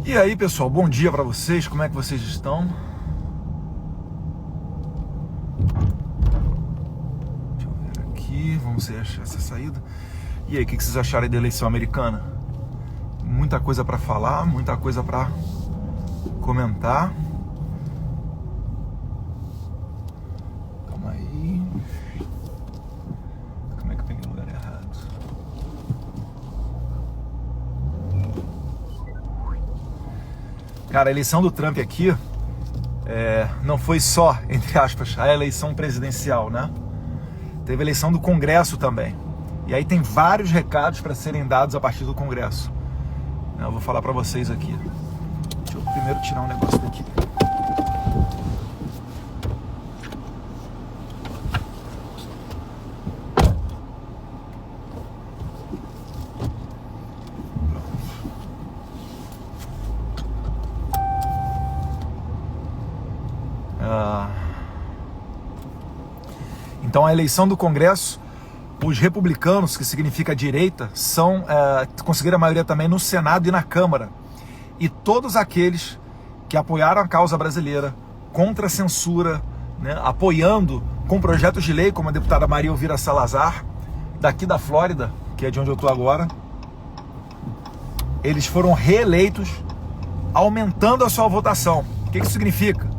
E aí, pessoal, bom dia para vocês, como é que vocês estão? Deixa eu ver aqui, vamos ver essa saída. E aí, o que vocês acharam da eleição americana? Muita coisa para falar, muita coisa para comentar. Calma aí. Como é que eu peguei o lugar errado? Cara, a eleição do Trump aqui não foi só, entre aspas, a eleição presidencial, né? Teve a eleição do Congresso também. E aí tem vários recados para serem dados a partir do Congresso. Eu vou falar para vocês aqui. Deixa eu primeiro tirar um negócio daqui. Então a eleição do Congresso, os republicanos, que significa direita, conseguiram a maioria também no Senado e na Câmara. E todos aqueles que apoiaram a causa brasileira contra a censura, né, apoiando com projetos de lei, como a deputada Maria Elvira Salazar, daqui da Flórida, que é de onde eu estou agora, eles foram reeleitos, aumentando a sua votação. O que isso significa?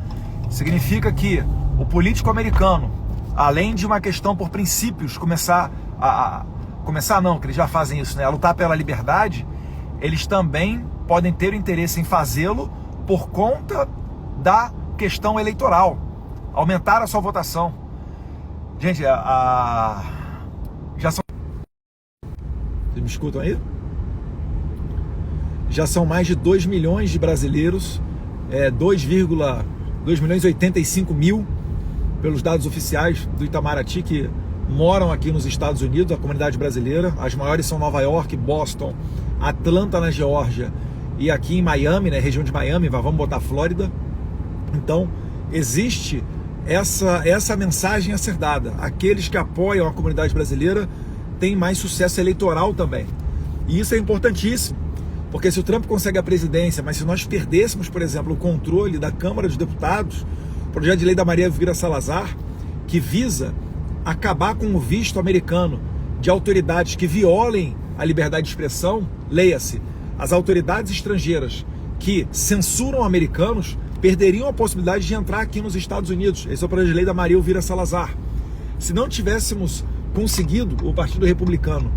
Significa que o político americano, além de uma questão por princípios, começar não, que eles já fazem isso, né, a lutar pela liberdade, eles também podem ter o interesse em fazê-lo por conta da questão eleitoral, aumentar a sua votação. Gente, já são... Vocês me escutam aí? Já são mais de 2 milhões de brasileiros, 2 milhões e 85 mil, pelos dados oficiais do Itamaraty, que moram aqui nos Estados Unidos, a comunidade brasileira. As maiores são Nova York, Boston, Atlanta na Geórgia e aqui em Miami, né, região de Miami, vamos botar Flórida. Então, existe essa mensagem a ser dada. Aqueles que apoiam a comunidade brasileira têm mais sucesso eleitoral também. E isso é importantíssimo, porque se o Trump consegue a presidência, mas se nós perdêssemos, por exemplo, o controle da Câmara dos Deputados, o projeto de lei da Maria Elvira Salazar, que visa acabar com o visto americano de autoridades que violem a liberdade de expressão, leia-se, as autoridades estrangeiras que censuram americanos perderiam a possibilidade de entrar aqui nos Estados Unidos. Esse é o projeto de lei da Maria Elvira Salazar. Se não tivéssemos conseguido, o Partido Republicano,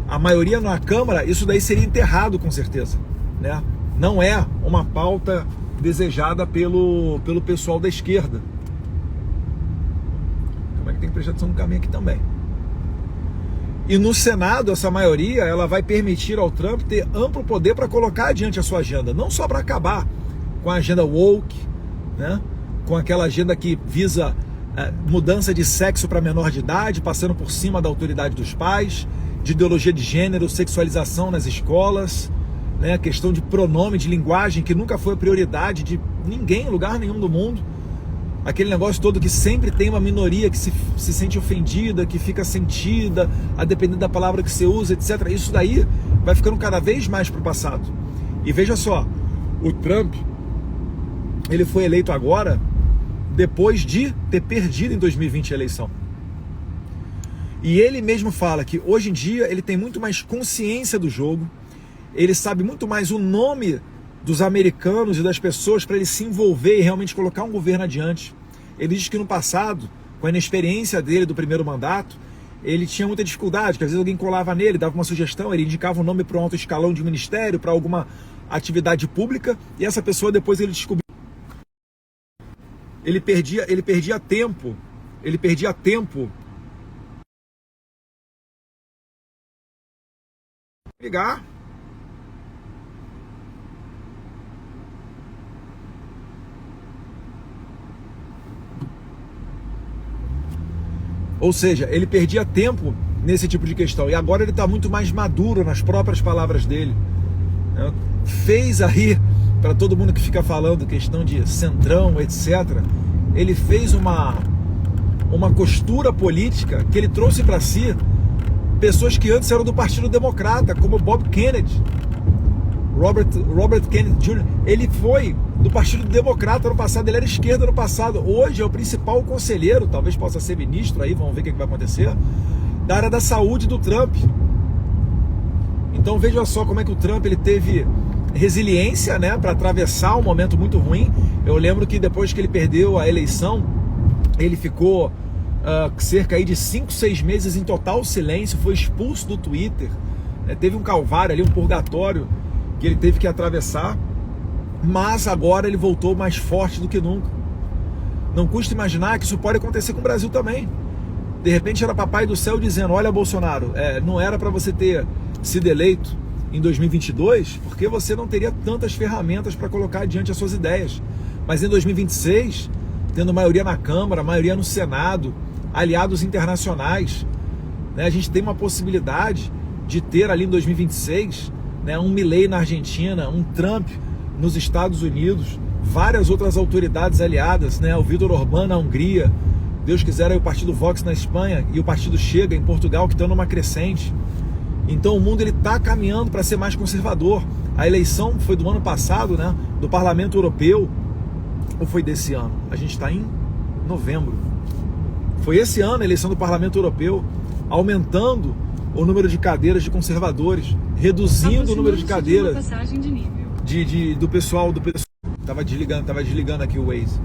a maioria na Câmara, isso daí seria enterrado com certeza, né? Não é uma pauta desejada pelo pessoal da esquerda. Como é que tem que prestar atenção no caminho aqui também? E no Senado, essa maioria, ela vai permitir ao Trump ter amplo poder para colocar adiante a sua agenda, não só para acabar com a agenda woke, né? Com aquela agenda que visa mudança de sexo para menor de idade, passando por cima da autoridade dos pais, de ideologia de gênero, sexualização nas escolas, né, questão de pronome, de linguagem, que nunca foi a prioridade de ninguém em lugar nenhum do mundo. Aquele negócio todo que sempre tem uma minoria que se sente ofendida, que fica sentida, a depender da palavra que você usa, etc. Isso daí vai ficando cada vez mais para o passado. E veja só, o Trump, ele foi eleito agora depois de ter perdido em 2020 a eleição. E ele mesmo fala que hoje em dia ele tem muito mais consciência do jogo, ele sabe muito mais o nome dos americanos e das pessoas para ele se envolver e realmente colocar um governo adiante. Ele diz que no passado, com a inexperiência dele do primeiro mandato, ele tinha muita dificuldade, que às vezes alguém colava nele, dava uma sugestão, ele indicava um nome para um alto escalão de ministério, para alguma atividade pública, e essa pessoa depois ele descobriu. Ele perdia tempo ligar. Ou seja, ele perdia tempo nesse tipo de questão. E agora ele está muito mais maduro nas próprias palavras dele. Fez aí, para todo mundo que fica falando questão de centrão, etc., ele fez uma costura política que ele trouxe para si pessoas que antes eram do Partido Democrata, como Bob Kennedy, Robert Kennedy Jr., ele foi do Partido Democrata no passado, ele era esquerda no passado, hoje é o principal conselheiro, talvez possa ser ministro aí, vamos ver o que vai acontecer, da área da saúde do Trump. Então veja só como é que o Trump ele teve resiliência, né, para atravessar um momento muito ruim. Eu lembro que depois que ele perdeu a eleição, ele ficou cerca aí de 5, 6 meses em total silêncio, foi expulso do Twitter, né, teve um calvário ali, um purgatório que ele teve que atravessar, mas agora ele voltou mais forte do que nunca. Não custa imaginar que isso pode acontecer com o Brasil também. De repente era papai do céu dizendo: olha, Bolsonaro, não era para você ter sido eleito em 2022, porque você não teria tantas ferramentas para colocar adiante as suas ideias. Mas em 2026, tendo maioria na Câmara, maioria no Senado, aliados internacionais, né, a gente tem uma possibilidade de ter ali em 2026, né, um Milei na Argentina, um Trump nos Estados Unidos, várias outras autoridades aliadas, né, o Vítor Orbán na Hungria, Deus quiser aí o Partido Vox na Espanha e o Partido Chega em Portugal, que estão numa crescente. Então o mundo está caminhando para ser mais conservador. A eleição foi do ano passado, né, do Parlamento Europeu, ou foi desse ano? A gente está em novembro. Foi esse ano a eleição do Parlamento Europeu, aumentando o número de cadeiras de conservadores, reduzindo o número de cadeiras do pessoal. Tava desligando aqui o Waze.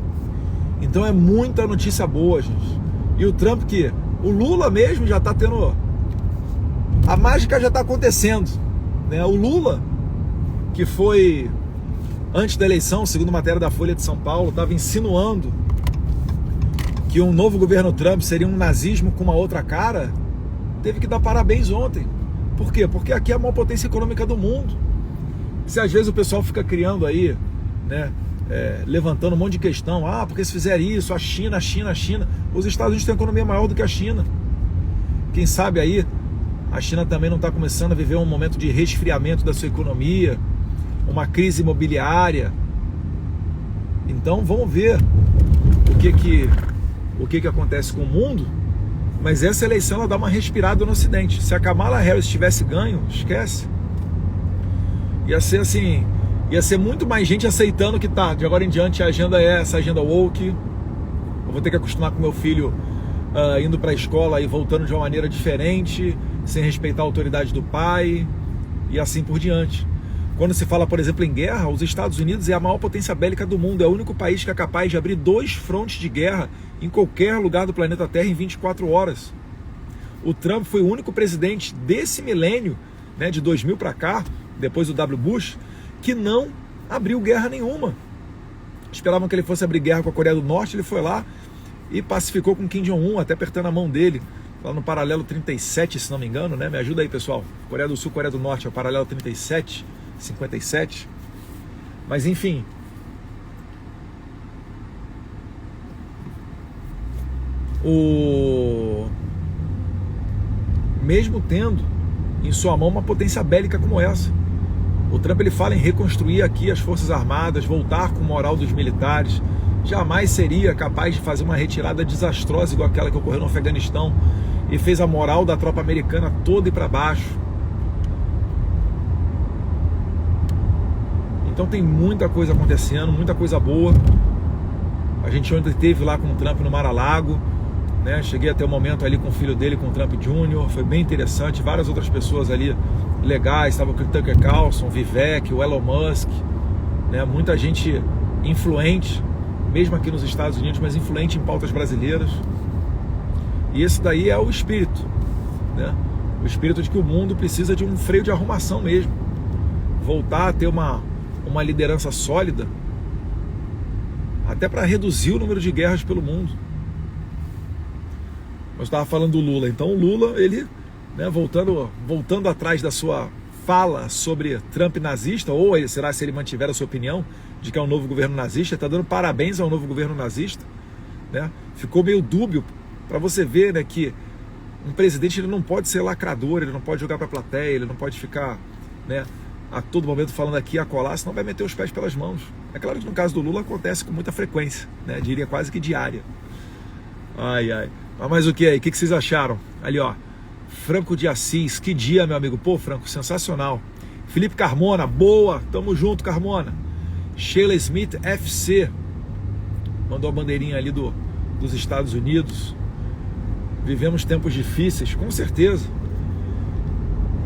Então é muita notícia boa, gente. E o Trump, que o Lula mesmo já está tendo... A mágica já está acontecendo, né? O Lula, que foi, antes da eleição, segundo matéria da Folha de São Paulo, estava insinuando que um novo governo Trump seria um nazismo com uma outra cara, teve que dar parabéns ontem. Por quê? Porque aqui é a maior potência econômica do mundo. Se às vezes o pessoal fica criando aí, né, levantando um monte de questão, porque se fizer isso, a China, os Estados Unidos têm uma economia maior do que a China. Quem sabe aí a China também não está começando a viver um momento de resfriamento da sua economia, uma crise imobiliária. Então vamos ver o que acontece com o mundo. Mas essa eleição ela dá uma respirada no Ocidente. Se a Kamala Harris tivesse ganho, esquece. Ia ser assim, ia ser muito mais gente aceitando que tá, de agora em diante a agenda é essa agenda woke. Eu vou ter que acostumar com meu filho indo para a escola e voltando de uma maneira diferente, sem respeitar a autoridade do pai e assim por diante. Quando se fala, por exemplo, em guerra, os Estados Unidos é a maior potência bélica do mundo, é o único país que é capaz de abrir 2 frontes de guerra em qualquer lugar do planeta Terra em 24 horas. O Trump foi o único presidente desse milênio, né, de 2000 para cá, depois do W. Bush, que não abriu guerra nenhuma. Esperavam que ele fosse abrir guerra com a Coreia do Norte, ele foi lá e pacificou com Kim Jong-un, até apertando a mão dele, lá no paralelo 37, se não me engano, né? Me ajuda aí, pessoal. Coreia do Sul, Coreia do Norte, é o paralelo 37, 57. Mas enfim, mesmo tendo em sua mão uma potência bélica como essa, o Trump ele fala em reconstruir aqui as Forças Armadas, voltar com o moral dos militares, jamais seria capaz de fazer uma retirada desastrosa igual aquela que ocorreu no Afeganistão e fez a moral da tropa americana toda ir para baixo. Então tem muita coisa acontecendo, muita coisa boa. A gente ontem esteve lá com o Trump no Mar-a-Lago, né? Cheguei até o momento ali com o filho dele, com o Trump Jr., foi bem interessante, várias outras pessoas ali legais, estava o Tucker Carlson, o Vivek, o Elon Musk, né? Muita gente influente, mesmo aqui nos Estados Unidos, mas influente em pautas brasileiras. E esse daí é o espírito, né? O espírito de que o mundo precisa de um freio de arrumação mesmo, voltar a ter uma liderança sólida, até para reduzir o número de guerras pelo mundo. Eu estava falando do Lula, então o Lula, ele, né, voltando atrás da sua fala sobre Trump nazista, ou será se ele mantiver a sua opinião de que é um novo governo nazista, está dando parabéns ao novo governo nazista, né? Ficou meio dúbio para você ver, né, que um presidente ele não pode ser lacrador, ele não pode jogar para a plateia, ele não pode ficar, né, a todo momento falando aqui e acolá, senão vai meter os pés pelas mãos. É claro que no caso do Lula acontece com muita frequência, né? Diria quase que diária. Ai. Mas o que aí? O que vocês acharam? Ali, ó, Franco de Assis, que dia, meu amigo. Pô, Franco, sensacional. Felipe Carmona, boa, tamo junto, Carmona. Sheila Smith FC, mandou a bandeirinha ali dos Estados Unidos. Vivemos tempos difíceis, com certeza.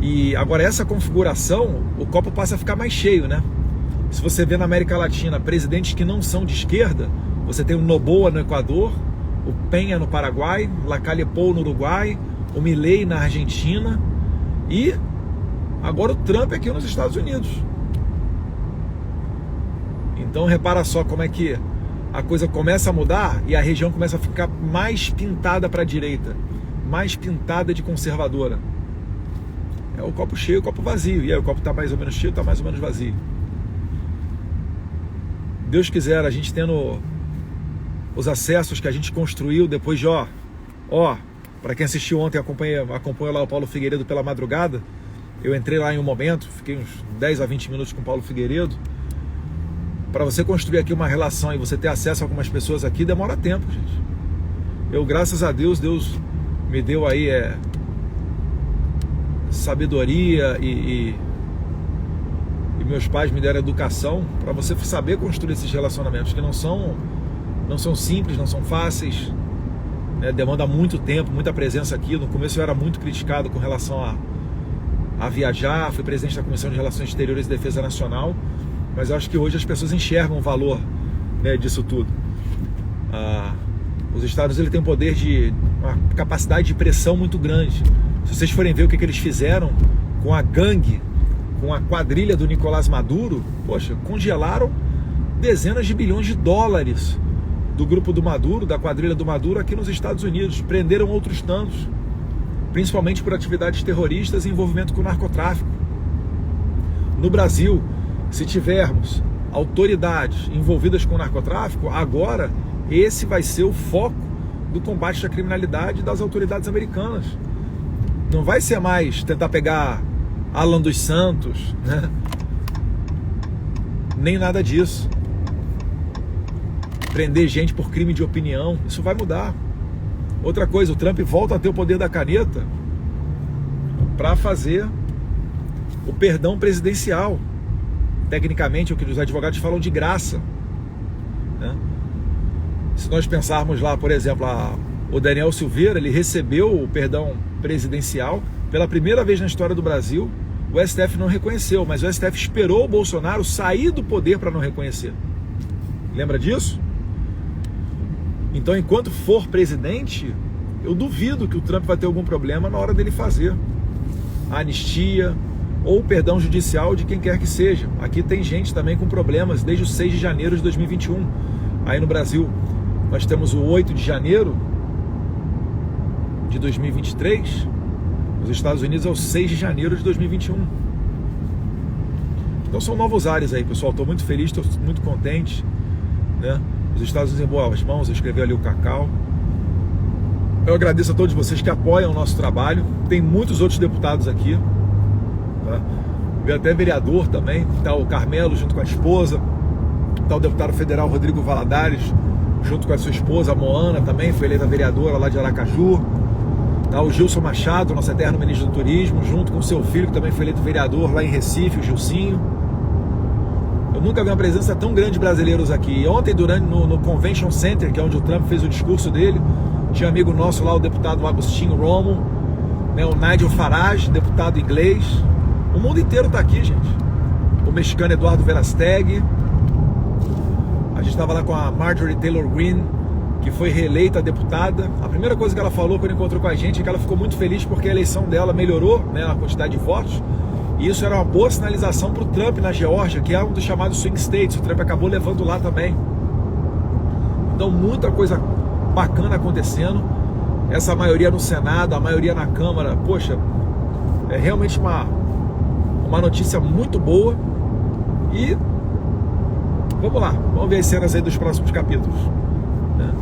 E agora essa configuração, o copo passa a ficar mais cheio, né? Se você vê na América Latina presidentes que não são de esquerda, você tem o Noboa no Equador, o Penha no Paraguai, Lacalle Pou no Uruguai, o Milei na Argentina e agora o Trump aqui nos Estados Unidos. Então repara só como é que a coisa começa a mudar e a região começa a ficar mais pintada para a direita, mais pintada de conservadora. É o copo cheio, o copo vazio. E aí o copo está mais ou menos cheio, está mais ou menos vazio. Deus quiser, a gente tendo os acessos que a gente construiu depois de, para quem assistiu ontem, acompanhou lá o Paulo Figueiredo pela madrugada, eu entrei lá em um momento, fiquei uns 10 a 20 minutos com o Paulo Figueiredo. Para você construir aqui uma relação e você ter acesso a algumas pessoas aqui, demora tempo, gente. Eu, graças a Deus, Deus me deu aí sabedoria e meus pais me deram educação para você saber construir esses relacionamentos que não são simples, não são fáceis, né? Demanda muito tempo, muita presença aqui. No começo eu era muito criticado com relação a viajar, fui presidente da Comissão de Relações Exteriores e Defesa Nacional, mas eu acho que hoje as pessoas enxergam o valor, né, disso tudo. Os Estados Unidos têm um poder uma capacidade de pressão muito grande. Se vocês forem ver o que eles fizeram com a gangue, com a quadrilha do Nicolás Maduro, poxa, congelaram dezenas de bilhões de dólares do grupo do Maduro, da quadrilha do Maduro aqui nos Estados Unidos, prenderam outros tantos, principalmente por atividades terroristas e envolvimento com o narcotráfico. No Brasil, se tivermos autoridades envolvidas com o narcotráfico, agora esse vai ser o foco do combate à criminalidade das autoridades americanas. Não vai ser mais tentar pegar Alan dos Santos, né? Nem nada disso. Prender gente por crime de opinião, isso vai mudar. Outra coisa, o Trump volta a ter o poder da caneta para fazer o perdão presidencial. Tecnicamente, o que os advogados falam de graça, né? Se nós pensarmos lá, por exemplo, o Daniel Silveira, ele recebeu o perdão presidencial pela primeira vez na história do Brasil. O STF não reconheceu, mas o STF esperou o Bolsonaro sair do poder para não reconhecer. Lembra disso? Então, enquanto for presidente, eu duvido que o Trump vai ter algum problema na hora dele fazer a anistia ou o perdão judicial de quem quer que seja. Aqui tem gente também com problemas desde o 6 de janeiro de 2021. Aí no Brasil, nós temos o 8 de janeiro de 2023. Nos Estados Unidos é o 6 de janeiro de 2021. Então são novos ares aí, pessoal. Estou muito feliz, estou muito contente, né? Os Estados Unidos em boas mãos, eu escrevi ali o Cacau. Eu agradeço a todos vocês que apoiam o nosso trabalho. Tem muitos outros deputados aqui, tá? Veio até vereador também. Está o Carmelo junto com a esposa. Está o deputado federal Rodrigo Valadares junto com a sua esposa, a Moana, também foi eleita vereadora lá de Aracaju. Tá o Gilson Machado, nosso eterno ministro do Turismo, junto com seu filho, que também foi eleito vereador lá em Recife, o Gilcinho. Eu nunca vi uma presença tão grande de brasileiros aqui. Ontem, no Convention Center, que é onde o Trump fez o discurso dele, tinha um amigo nosso lá, o deputado Agostinho Romo, né, o Nigel Farage, deputado inglês. O mundo inteiro está aqui, gente. O mexicano Eduardo Verasteg. A gente estava lá com a Marjorie Taylor Greene, que foi reeleita deputada. A primeira coisa que ela falou quando encontrou com a gente é que ela ficou muito feliz porque a eleição dela melhorou, né, a quantidade de votos. E isso era uma boa sinalização para o Trump na Geórgia, que é um dos chamados swing states. O Trump acabou levando lá também. Então, muita coisa bacana acontecendo. Essa maioria no Senado, a maioria na Câmara, poxa, é realmente uma notícia muito boa. E vamos lá, vamos ver as cenas aí dos próximos capítulos, né?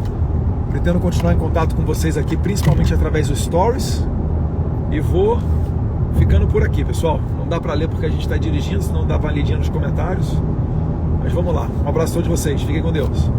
Pretendo continuar em contato com vocês aqui, principalmente através dos stories. E vou ficando por aqui, pessoal. Não dá para ler porque a gente está dirigindo, senão dá uma lidinha nos comentários. Mas vamos lá, um abraço a todos vocês, fiquem com Deus.